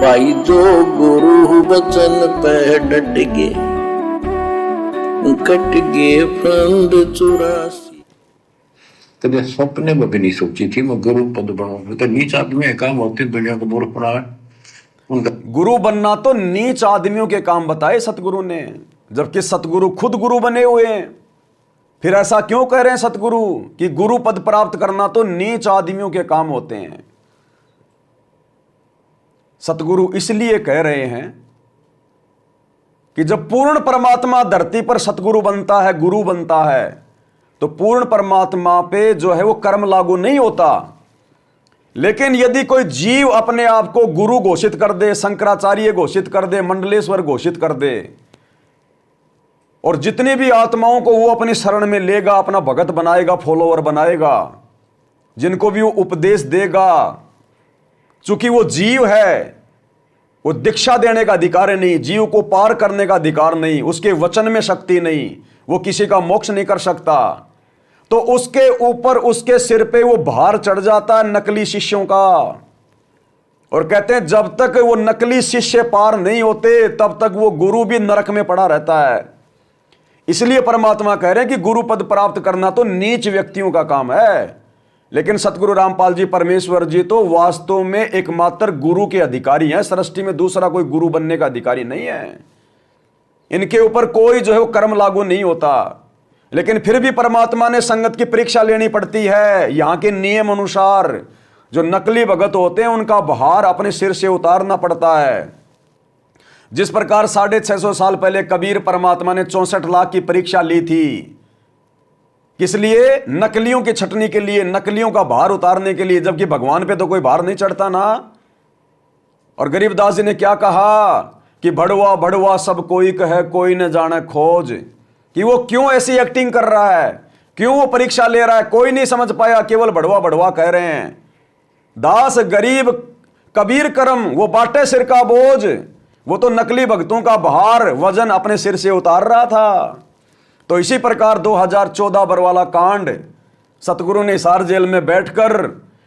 भाई जो गुरु वचन पे डट गए, कट गए फंद 84। कभी सपने में भी नहीं सोची थी मैं गुरु पद बनूं। तो नीच आदमी है काम होती दुनिया को मूर्ख बनाए। गुरु बनना तो नीच आदमियों के काम बताए सतगुरु ने, जबकि सतगुरु खुद गुरु बने हुए हैं। फिर ऐसा क्यों कह रहे हैं सतगुरु कि गुरु पद प्राप्त करना तो नीच आदमियों के काम होते हैं? सतगुरु इसलिए कह रहे हैं कि जब पूर्ण परमात्मा धरती पर सतगुरु बनता है, गुरु बनता है, तो पूर्ण परमात्मा पे जो है वो कर्म लागू नहीं होता। लेकिन यदि कोई जीव अपने आप को गुरु घोषित कर दे, शंकराचार्य घोषित कर दे, मंडलेश्वर घोषित कर दे, और जितनी भी आत्माओं को वो अपनी शरण में लेगा, अपना भगत बनाएगा, फॉलोवर बनाएगा, जिनको भी वो उपदेश देगा, चूंकि वो जीव है, वो दीक्षा देने का अधिकार नहीं, जीव को पार करने का अधिकार नहीं, उसके वचन में शक्ति नहीं, वो किसी का मोक्ष नहीं कर सकता, तो उसके ऊपर, उसके सिर पे वो भार चढ़ जाता है नकली शिष्यों का। और कहते हैं जब तक वो नकली शिष्य पार नहीं होते तब तक वो गुरु भी नरक में पड़ा रहता है। इसलिए परमात्मा कह रहे हैं कि गुरु पद प्राप्त करना तो नीच व्यक्तियों का काम है। लेकिन सतगुरु रामपाल जी परमेश्वर जी तो वास्तव में एकमात्र गुरु के अधिकारी हैं। सृष्टि में दूसरा कोई गुरु बनने का अधिकारी नहीं है। इनके ऊपर कोई जो है वो कर्म लागू नहीं होता। लेकिन फिर भी परमात्मा ने संगत की परीक्षा लेनी पड़ती है। यहां के नियम अनुसार जो नकली भगत होते हैं उनका भार अपने सिर से उतारना पड़ता है। जिस प्रकार 650 साल पहले कबीर परमात्मा ने 64 लाख की परीक्षा ली थी, किस लिए? नकलियों की छटनी के लिए, नकलियों का भार उतारने के लिए, जबकि भगवान पे तो कोई भार नहीं चढ़ता ना। और गरीबदास जी ने क्या कहा कि भड़वा भड़वा सब कोई कहे, कोई न जाने खोज, कि वो क्यों ऐसी एक्टिंग कर रहा है, क्यों वो परीक्षा ले रहा है, कोई नहीं समझ पाया, केवल भड़वा भड़वा कह रहे हैं। दास गरीब कबीर करम, वो बाटे सिर का बोझ, वो तो नकली भक्तों का भार वजन अपने सिर से उतार रहा था। तो इसी प्रकार 2014 बरवाला कांड, सतगुरु ने हिसार जेल में बैठकर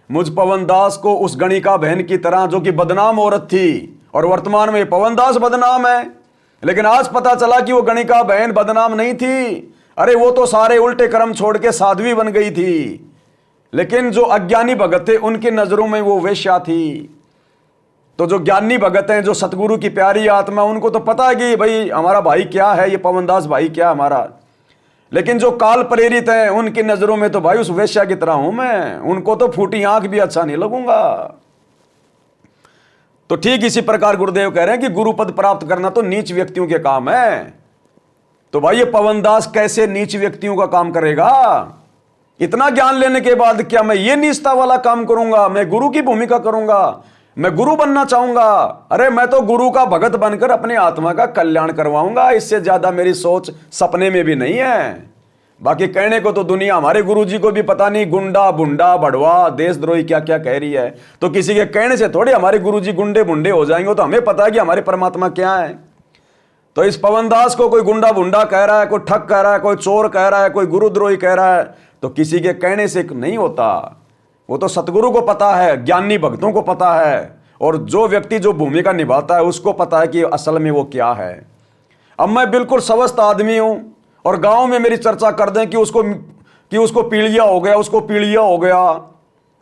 मुझ पवन दास को उस गणिका बहन की तरह, जो कि बदनाम औरत थी, और वर्तमान में पवन दास बदनाम है, लेकिन आज पता चला कि वो गणिका बहन बदनाम नहीं थी। अरे वो तो सारे उल्टे कर्म छोड़ के साध्वी बन गई थी। लेकिन जो अज्ञानी भगत थे उनकी नजरों में वो वेश्या थी। तो जो ज्ञानी भगत हैं, जो सतगुरु की प्यारी आत्मा, उनको तो पता है कि भाई हमारा भाई क्या है, ये पवनदास भाई क्या हमारा। लेकिन जो काल प्रेरित हैं उनकी नजरों में तो भाई उस वेश्या की तरह हूं मैं, उनको तो फूटी आंख भी अच्छा नहीं लगूंगा। तो ठीक इसी प्रकार गुरुदेव कह रहे हैं कि गुरु पद प्राप्त करना तो नीच व्यक्तियों के काम है। तो भाई ये पवनदास कैसे नीच व्यक्तियों का काम करेगा? इतना ज्ञान लेने के बाद क्या मैं ये नीचता वाला काम करूंगा? मैं गुरु की भूमिका करूंगा, मैं गुरु बनना चाहूंगा। अरे मैं तो गुरु का भगत बनकर अपने आत्मा का कल्याण करवाऊंगा। इससे ज्यादा मेरी सोच सपने में भी नहीं है। बाकी कहने को तो दुनिया हमारे गुरु जी को भी पता नहीं गुंडा बुंडा भड़वा देशद्रोही क्या क्या कह रही है। तो किसी के कहने से थोड़ी हमारे गुरु जी गुंडे बुंडे हो जाएंगे। तो हमें पता है कि हमारे परमात्मा क्या है। तो इस पवनदास को कोई गुंडा बुंडा कह रहा है, कोई ठग कह रहा है, कोई चोर कह रहा है, कोई गुरुद्रोही कह रहा है, तो किसी के कहने से नहीं होता। वो तो सतगुरु को पता है, ज्ञानी भक्तों को पता है, और जो व्यक्ति जो भूमिका निभाता है उसको पता है कि असल में वो क्या है। अब मैं बिल्कुल स्वस्थ आदमी हूं और गांव में मेरी चर्चा कर दें कि उसको पीलिया हो गया, उसको पीलिया हो गया।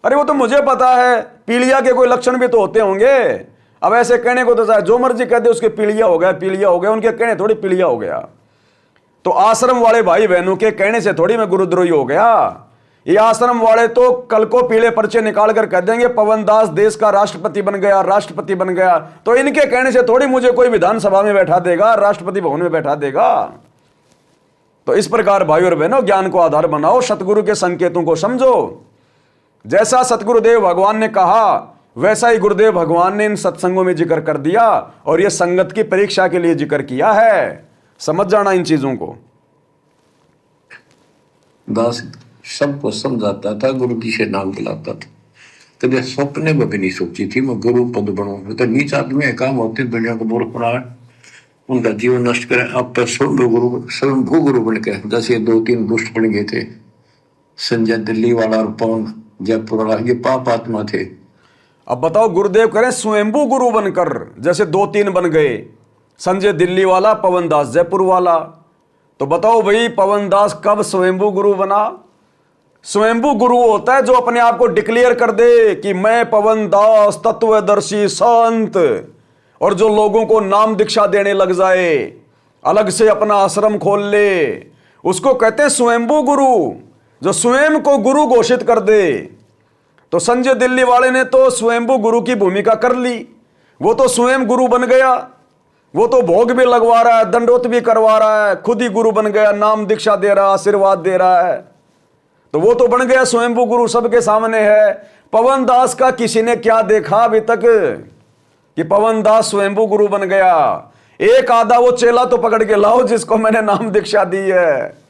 अरे वो तो मुझे पता है, पीलिया के कोई लक्षण भी तो होते होंगे। अब ऐसे कहने को तो चाहे जो मर्जी कह दे उसके पीलिया हो गया, पीलिया हो गया, उनके कहने थोड़ी पीलिया हो गया। तो आश्रम वाले भाई बहनों के कहने से थोड़ी मैं गुरुद्रोही हो गया। ये आश्रम वाले तो कल को पीले पर्चे निकाल कर कह देंगे पवनदास देश का राष्ट्रपति बन गया, राष्ट्रपति बन गया। तो इनके कहने से थोड़ी मुझे कोई विधानसभा में बैठा देगा, राष्ट्रपति भवन में बैठा देगा। तो इस प्रकार भाई और बहनों ज्ञान को आधार बनाओ, सतगुरु के संकेतों को समझो। जैसा सतगुरुदेव भगवान ने कहा वैसा ही गुरुदेव भगवान ने इन सत्संगों में जिक्र कर दिया, और यह संगत की परीक्षा के लिए जिक्र किया है। समझ जाना इन चीजों को। दास सबको समझाता था, गुरु जी से नाम दिलाता था। कभी सपने में भी नहीं सोची थी मैं गुरु पद बनूं। तो नीच आदमी है काम होती दुनिया को मूर्ख बनाए, उनका जीवन नष्ट करें। अब तो स्वयंभू गुरु बन के, जैसे 2-3 दुष्ट बन गए थे, संजय दिल्ली वाला और पवन जयपुर वाला, ये पाप आत्मा थे। अब बताओ, गुरुदेव करें स्वयंभू गुरु बनकर, जैसे 2-3 बन गए, संजय दिल्ली वाला, पवन दास जयपुर वाला। तो बताओ भाई, पवन दास कब स्वयंभू गुरु बना? स्वयंभू गुरु होता है जो अपने आप को डिक्लेयर कर दे कि मैं पवन दास तत्वदर्शी संत, और जो लोगों को नाम दीक्षा देने लग जाए, अलग से अपना आश्रम खोल ले, उसको कहते हैं स्वयंभू गुरु, जो स्वयं को गुरु घोषित कर दे। तो संजय दिल्ली वाले ने तो स्वयंभू गुरु की भूमिका कर ली, वो तो स्वयं गुरु बन गया, वो तो भोग भी लगवा रहा है, दंडोत भी करवा रहा है, खुद ही गुरु बन गया, नाम दीक्षा दे रहा, आशीर्वाद दे रहा है, तो वो तो बन गया स्वयंभू गुरु, सबके सामने है। पवन दास का किसी ने क्या देखा अभी तक कि पवन दास स्वयंभू गुरु बन गया? एक आधा वो चेला तो पकड़ के लाओ जिसको मैंने नाम दीक्षा दी है,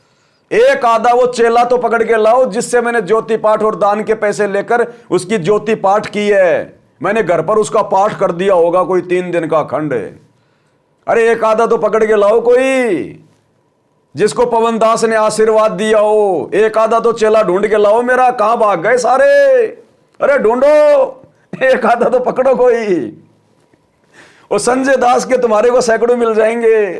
एक आधा वो चेला तो पकड़ के लाओ जिससे मैंने ज्योति पाठ और दान के पैसे लेकर उसकी ज्योति पाठ की है, मैंने घर पर उसका पाठ कर दिया होगा कोई 3 दिन का खंड। अरे एक आधा तो पकड़ के लाओ कोई जिसको पवन दास ने आशीर्वाद दिया हो, एक आधा तो चेला ढूंढ के लाओ मेरा। कहां भाग गए सारे? अरे ढूंढो, एक आधा तो पकड़ो कोई। वो संजय दास के तुम्हारे को सैकड़ों मिल जाएंगे।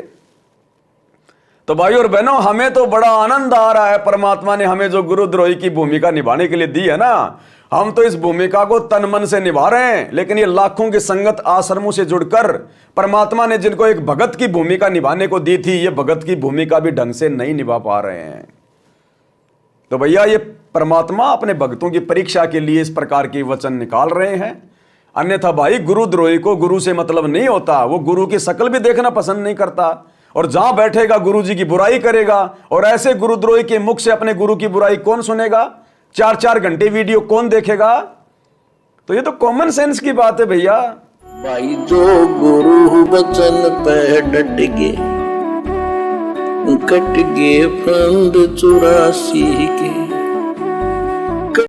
तो भाई और बहनों, हमें तो बड़ा आनंद आ रहा है, परमात्मा ने हमें जो गुरुद्रोही की भूमिका निभाने के लिए दी है ना, हम तो इस भूमिका को तन मन से निभा रहे हैं। लेकिन ये लाखों की संगत आश्रमों से जुड़कर परमात्मा ने जिनको एक भगत की भूमिका निभाने को दी थी, ये भगत की भूमिका भी ढंग से नहीं निभा पा रहे हैं। तो भैया, ये परमात्मा अपने भक्तों की परीक्षा के लिए इस प्रकार के वचन निकाल रहे हैं। अन्यथा भाई, गुरुद्रोही को गुरु से मतलब नहीं होता, वो गुरु की शक्ल भी देखना पसंद नहीं करता, और जहां बैठेगा गुरु जी की बुराई करेगा। और ऐसे गुरुद्रोही के मुख से अपने गुरु की बुराई कौन सुनेगा? 4-4 घंटे वीडियो कौन देखेगा? तो ये तो कॉमन सेंस की बात है भैया। भाई जो गुरु बचन पे डट गे, कट गे फंद 84 के।